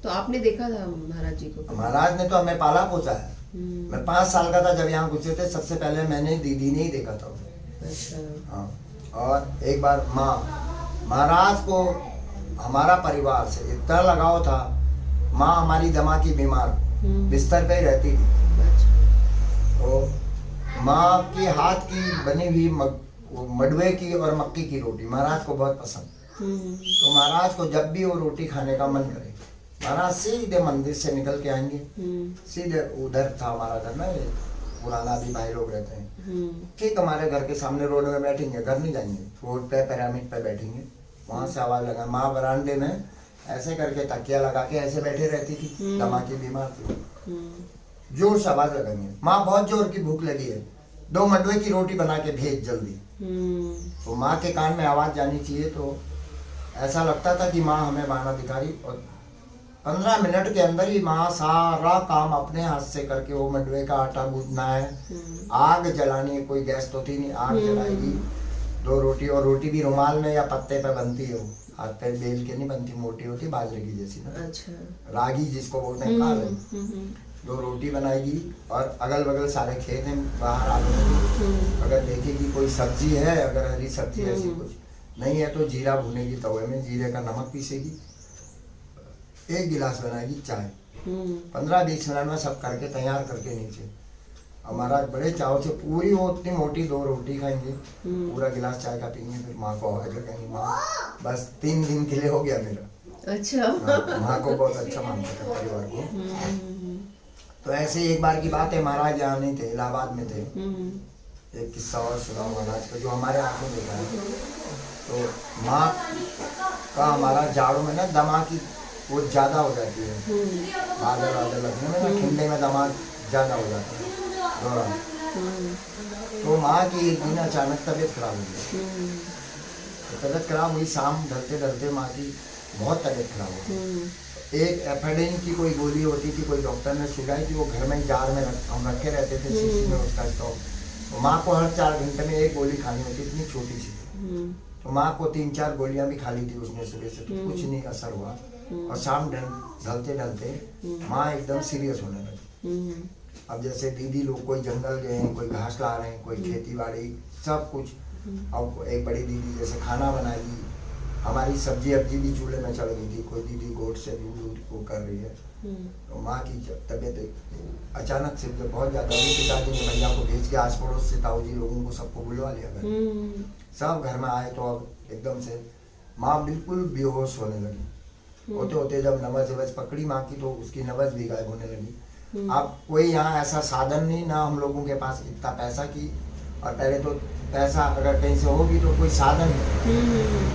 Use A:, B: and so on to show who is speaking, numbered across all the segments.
A: तो आपने देखा था महाराज जी को?
B: महाराज ने तो हमें पाला पोसा है। मैं 5 साल का था जब यहाँ घुसे थे, सबसे पहले मैंने दीदी ने ही देखा था उन्हें।
A: अच्छा।
B: हाँ, और एक बार महाराज को हमारा परिवार से इतना लगाव था। माँ हमारी दमा की बीमार बिस्तर पे ही रहती थी।
A: अच्छा।
B: तो माँ के हाथ की बनी हुई मडवे की और मक्की की रोटी महाराज को बहुत पसंद। तो महाराज को जब भी वो रोटी खाने का मन करे, महाराज सीधे मंदिर से निकल के आएंगे, सीधे उधर था हमारा घर में, पुराना भी भाई लोग रहते हैं, ठीक हमारे घर के सामने रोड में बैठेंगे, घर नहीं जाएंगे, रोड पे पिरामिड पे बैठेंगे, वहां से आवाज लगा। माँ बरामदे में ऐसे करके तकिया लगा के ऐसे बैठे रहती थी, दमा की बीमार थी, जोर से आवाज लगाएंगे, माँ बहुत जोर की भूख लगी है, 2 मंडवे की रोटी बना के भेज जल्दी। तो माँ के कान में आवाज जानी चाहिए। तो ऐसा लगता था कि माँ हमें बहाना दिखा रही, और 15 मिनट के अंदर ही माँ सारा काम अपने हाथ से करके, वो मंडवे का आटा गूंथना है, आग जलानी है, कोई गैस तो थी नहीं, आग जलाएगी, 2 रोटी, और रोटी भी रुमाल में या पत्ते पे बनती है, वो हाथ पे बेल के नहीं बनती, मोटी होती बाजरे की जैसी ना।
A: अच्छा।
B: रागी जिसको बोलते हैं, काले। 2 रोटी बनाएगी, और अगल बगल सारे खेत हैं, बाहर आ जाएगी, अगर देखेगी कोई सब्जी है, अगर हरी सब्जी ऐसी कुछ नहीं है तो जीरा भुनेगी तवे में, जीरे का नमक पीसेगी, 1 गिलास बनाएगी चाय, 15-20 मिनट में सब करके तैयार करके नीचे। हमारा बड़े चाव से पूरी वो उतनी मोटी 2 रोटी खाएंगे, पूरा गिलास चाय का पीएंगे, फिर माँ को आवाज लगाएंगे, माँ बस 3 दिन के लिए हो गया मेरा।
A: अच्छा।
B: माँ को बहुत अच्छा मानता था परिवार को। तो ऐसे एक बार की बात है, महाराज यहाँ नहीं थे, इलाहाबाद में थे। एक किस्सा और सुनाओ महाराज का, जो हमारे आंखों में देखा है। तो माँ का हमारा जाड़ों में ना दमा की वो ज्यादा हो जाती है, बादल बादल लगने में ना, ठंडे में दमा ज्यादा हो जाता है दौरान। तो माँ की एक दिन अचानक तबीयत खराब हो गई। तो तबीयत खराब हुई, शाम ढलते ढलते माँ की बहुत तबीयत खराब हो गई। एक एफेडिन की कोई गोली होती थी, कोई डॉक्टर ने सुझाई थी, वो घर में जार में हम रखे रहते थे, शीशी में उसका स्टॉक। तो माँ को हर 4 घंटे में 1 गोली खानी होती, इतनी छोटी सी। तो माँ को 3-4 गोलियां भी खा ली थी उसने सुबह से, तो कुछ नहीं असर हुआ। और शाम ढलते ढलते माँ एकदम सीरियस होने लगी। अब जैसे दीदी लोग कोई जंगल गए हैं, कोई घास ला रहे हैं, कोई खेती बाड़ी सब कुछ। अब एक बड़ी दीदी जैसे खाना बनाएगी, हमारी सब्जी अब्जी भी चूल्हे में चढ़ गई थी, कोई दीदी गोट से दूध वो कर रही है। तो माँ की तबीयत अचानक से जब बहुत ज्यादा हुई, पिताजी ने भैया को भेज के आस पड़ोस से ताऊ जी लोगों को सबको बुलवा लिया घर। सब घर में आए तो अब एकदम से माँ बिल्कुल बेहोश होने लगी। होते होते जब नब्ज पकड़ी माँ की, तो उसकी नब्ज भी गायब होने लगी। अब कोई यहाँ ऐसा साधन नहीं, ना हम लोगों के पास इतना पैसा की, और पहले तो पैसा अगर कहीं से होगी तो कोई साधन नहीं,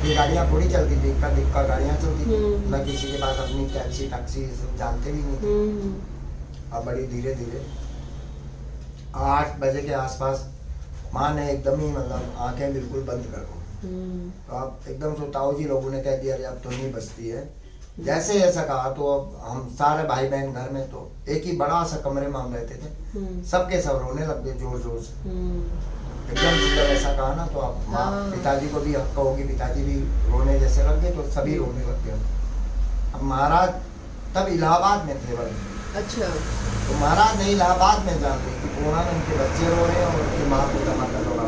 B: ये गाड़ियाँ थोड़ी चलती थी, इक्का दिक्का गाड़ियाँ चलती थी, न किसी के पास अपनी टैक्सी जानते भी नहीं थे। अब बड़ी धीरे धीरे 8 बजे के आसपास माँ ने एकदम ही मतलब आंखें बिल्कुल बंद कर दी। तो अब एकदम से ताऊ जी लोगों ने कह दिया अरे अब तो नहीं बचती है। जैसे ऐसा कहा तो अब हम सारे भाई बहन घर में, तो एक ही बड़ा सा कमरे में हम रहते थे, सबके सब रोने लग गए जोर जोर से। एकदम से जब ऐसा कहा ना, तो अब माँ पिताजी को भी हक होगी, पिताजी भी रोने जैसे लग गए, तो सभी रोने लग गए। अब महाराज तब इलाहाबाद में थे बड़े।
A: अच्छा।
B: तो महाराज ने इलाहाबाद में जान ली कि पूर्णानंद के बच्चे रो रहे हैं और उनकी माँ को धमाका दौड़ा।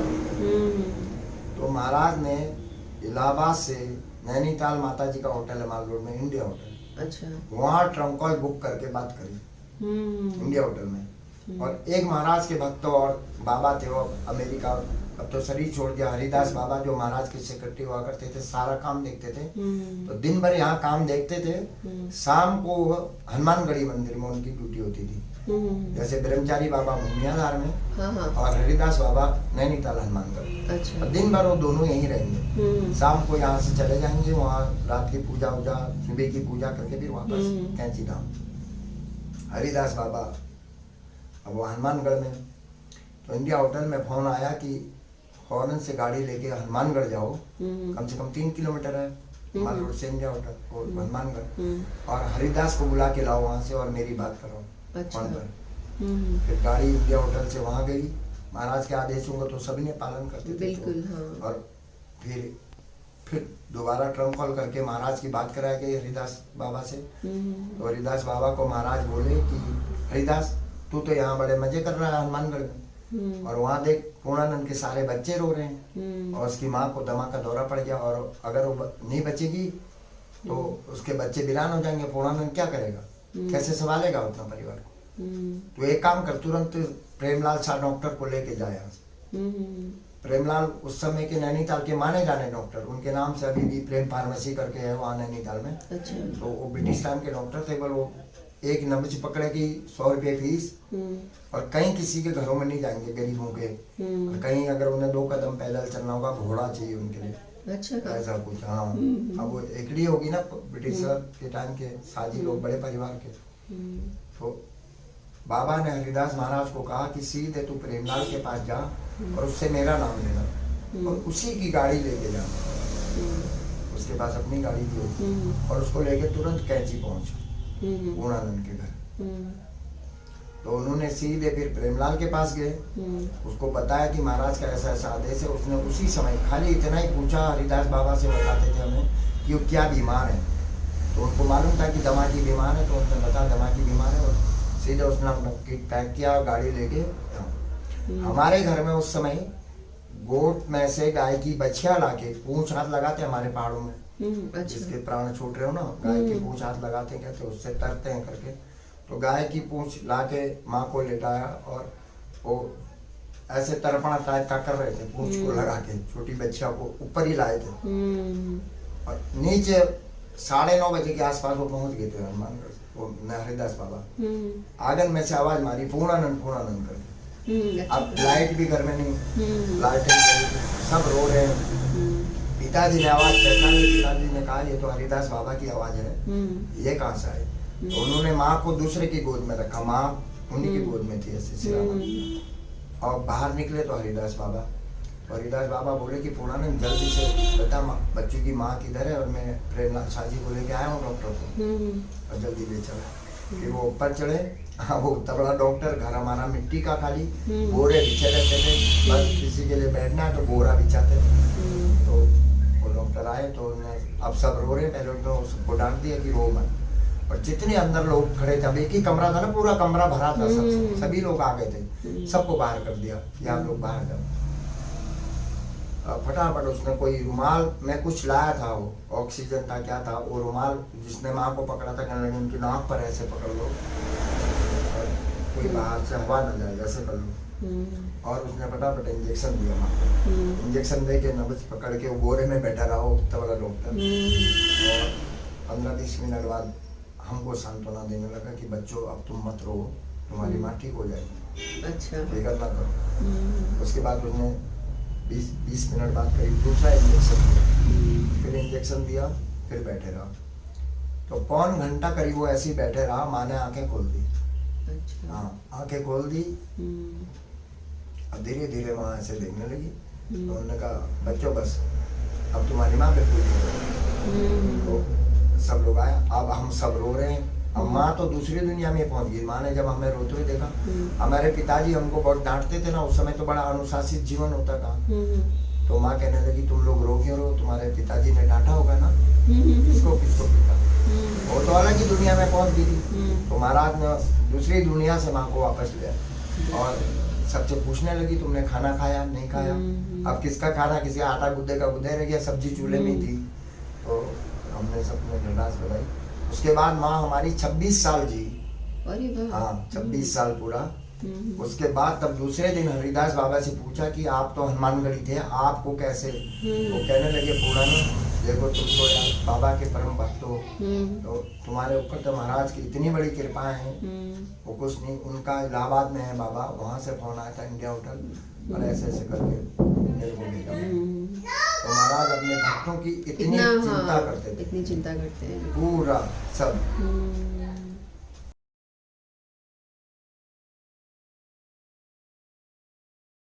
B: तो महाराज ने इलाहाबाद से नैनीताल माता जी का होटल है माल रोड में, इंडिया होटल।
A: अच्छा।
B: वहाँ ट्रंक कॉल बुक करके बात करी इंडिया होटल में। और एक महाराज के भक्त और बाबा थे, वो अमेरिका, अब तो शरीर छोड़ दिया, हरिदास बाबा, जो महाराज के सेक्रेटरी हुआ करते थे, सारा काम देखते थे। तो दिन भर यहाँ काम देखते थे, शाम को हनुमानगढ़ी मंदिर में उनकी ड्यूटी होती थी। जैसे ब्रह्मचारी बाबा भूमियाधार में और हरिदास बाबा नैनीताल हनुमानगढ़।
A: अच्छा।
B: दिन भर वो दोनों यहीं रहेंगे, शाम को यहाँ से चले जाएंगे, वहाँ रात की पूजा वूजा, सुबह की पूजा करके फिर वापस कैंची धाम। हरिदास बाबा अब वो हनुमानगढ़ में। तो इंडिया होटल में फोन आया कि फौरन से गाड़ी लेके हनुमानगढ़ जाओ, कम से कम 3 किलोमीटर है माल रोड से इंडिया होटल और हनुमानगढ़, और हरिदास को बुला के लाओ वहाँ से और मेरी बात करो फोन पर। फिर गाड़ी इंडिया होटल से वहाँ गई। महाराज के आदेश होंगे तो सभी ने पालन करते थे।
A: बिल्कुल, हाँ।
B: और फिर फिर दोबारा ट्रंक कॉल करके महाराज की बात कराई गई हरिदास बाबा से। तो हरिदास बाबा को महाराज बोले कि हरिदास तू तो यहाँ बड़े मजे कर रहा है हनुमानगढ़ में, और वहाँ देख पूर्णानंद के सारे बच्चे रो रहे हैं, और उसकी माँ को दमा का दौरा पड़ गया, और अगर वो नहीं बचेगी तो उसके बच्चे वीरान हो जाएंगे, पूर्णानंद क्या करेगा, कैसे संभालेगा उतना परिवार को। तो एक काम कर, तुरंत प्रेमलाल शाह डॉक्टर को लेके जाया। प्रेमलाल उस समय के नैनीताल के माने जाने डॉक्टर, उनके नाम से अभी भी प्रेम फार्मेसी करके है वहाँ नैनीताल में।
A: अच्छा।
B: तो वो ब्रिटिश टाइम के डॉक्टर थे, बल वो एक नब्ज पकड़े की 100 रुपये फीस, और कहीं किसी के घरों में नहीं जाएंगे गरीबों के, और कहीं अगर उन्हें 2 कदम पैदल चलना होगा घोड़ा चाहिए उनके लिए।
A: अच्छा।
B: ऐसा कुछ। हाँ। अब वो एकड़ी होगी ना ब्रिटिशर के टाइम के साजी लोग, बड़े परिवार के। तो बाबा ने हरिदास महाराज को कहा कि सीधे तू प्रेमलाल के पास जा और उससे मेरा नाम लेना, और उसी की गाड़ी लेके जा। उसके पास अपनी गाड़ी थी, और उसको लेके तुरंत कैंची पहुंच पूर्णानंद के घर। तो उन्होंने सीधे फिर प्रेमलाल के पास गए, उसको बताया कि महाराज का ऐसा ऐसा आदेश है। उसने उसी समय खाली इतना ही पूछा, हरिदास बाबा से बताते थे हमें कि वो क्या बीमार है, तो उनको मालूम था कि दमा की बीमार है, तो उन्होंने बताया दमा की बीमार है, और सीधे उसने अपना किट पैक किया और गाड़ी लेके। हमारे घर में उस समय गोट में से गाय की बछिया लाके पूंछ हाथ लगाते हमारे पहाड़ों में, जिसके प्राण छूट रहे हो ना, गाय की पूंछ हाथ लगाते कहते, उससे तरते हैं करके। तो गाय की पूंछ लाके माँ को लेटाया, और वो ऐसे तर्पणा टाइप का कर रहे थे, पूंछ को लगा के छोटी बच्चिया को ऊपर ही लाए थे, और नीचे 9:30 बजे के आसपास वो पहुंच गए थे हनुमानगढ़। वो हरिदास बाबा आंगन में से आवाज मारी, पूर्णानंद पूर्णानंद करके। अब लाइट भी घर में नहीं, लाइटें सब रो रहे हैं। पिताजी ने आवाज पहचानी, पिताजी ने कहा ये तो हरिदास बाबा की आवाज है, ये कहाँ से आई। तो उन्होंने माँ को दूसरे की गोद में रखा, माँ उन्हीं की गोद में थी ऐसे सिराना, और बाहर निकले तो हरिदास बाबा। तो हरिदास बाबा बोले कि पूर्णानंद जल्दी से बता बच्चों की माँ किधर है, और मैं प्रेमलाल शाह जी को लेके आया हूँ डॉक्टर को, और जल्दी ले चला। फिर वो ऊपर चढ़े, वो तबड़ा डॉक्टर, घर हमारा मिट्टी का खाली, बोरे बिछे रहते थे, बस किसी के लिए बैठना है तो बोरा बिछाते थे। तो वो डॉक्टर आए तो उन्हें अब सब रो रहे, पहले उन्होंने उसको डांट दिया कि रो मत, और जितने अंदर लोग खड़े थे, अब एक ही कमरा था ना, पूरा कमरा भरा था, सभी लोग आ गए थे, सबको बाहर कर दिया कि आप लोग बाहर जाओ। फटाफट उसने कोई रुमाल में कुछ लाया था, वो ऑक्सीजन था क्या था, वो रुमाल जिसने माँ को पकड़ा था, कहने लगे उनकी नाक पर ऐसे पकड़ लो, और कोई बाहर से हवा न जाए, ऐसे कर लो। और उसने फटाफट इंजेक्शन दिया माँ को, इंजेक्शन दे के नब्ज पकड़ के वो बोरे में बैठा रहा वो तबला डॉक्टर, और 15-20 मिनट बाद हमको सांत्वना देने लगा कि बच्चों अब तुम मत रो, तुम्हारी माँ ठीक हो जाएगी,
A: अच्छा
B: फिक्र ना करो। उसके बाद उसने 20 मिनट बाद करीब दूसरा इंजेक्शन दिया, फिर इंजेक्शन दिया, फिर बैठे रहा। तो 1.25 घंटा करीब वो ऐसे ही बैठे रहा, माँ ने आंखें खोल दी।
A: अच्छा।
B: हाँ, आंखें खोल दी, अब धीरे धीरे माँ ऐसे देखने लगी। तो उन्होंने कहा बच्चों बस अब तुम्हारी माँ पे पूरी। तो सब लोग आए, अब हम सब रो रहे हैं, अब माँ तो दूसरी दुनिया में पहुंच गई। माँ ने जब हमें रोते हुए देखा, हमारे पिताजी हमको बहुत डांटते थे ना, उस समय तो बड़ा अनुशासित जीवन होता था। तो माँ कहने लगी तुम लोग रो क्यों रहो, तुम्हारे पिताजी ने डांटा होगा ना, किसको किसको पिता, वो तो अलग ही दुनिया में पहुंच गई थी। तो महाराज ने दूसरी दुनिया से माँ को वापस लिया, और सबसे पूछने लगी तुमने खाना खाया नहीं खाया। अब किसका खाना, किसी आटा गुद्दे का गुद्दे रह गया, सब्जी चूल्हे में थी। तो हमने सबने गंडास बनाई। उसके बाद माँ हमारी 26 साल जी।
A: अरे वाह।
B: हाँ, 26 साल पूरा। उसके बाद तब दूसरे दिन हरिदास बाबा से पूछा कि आप तो हनुमानगढ़ी थे, आपको कैसे। वो कहने लगे पूर्णानंद देखो तुम तो यार बाबा के परम भक्त हो, तो तुम्हारे ऊपर तो महाराज की इतनी बड़ी कृपाएं हैं, वो कुछ नहीं। उनका इलाहाबाद में है बाबा, वहाँ से फोन आया था इंडिया होटल, और ऐसे ऐसे करके मेरे को भेजा। तो महाराज अपने भक्तों की इतनी चिंता करते थे,
A: इतनी चिंता करते हैं
B: पूरा सब।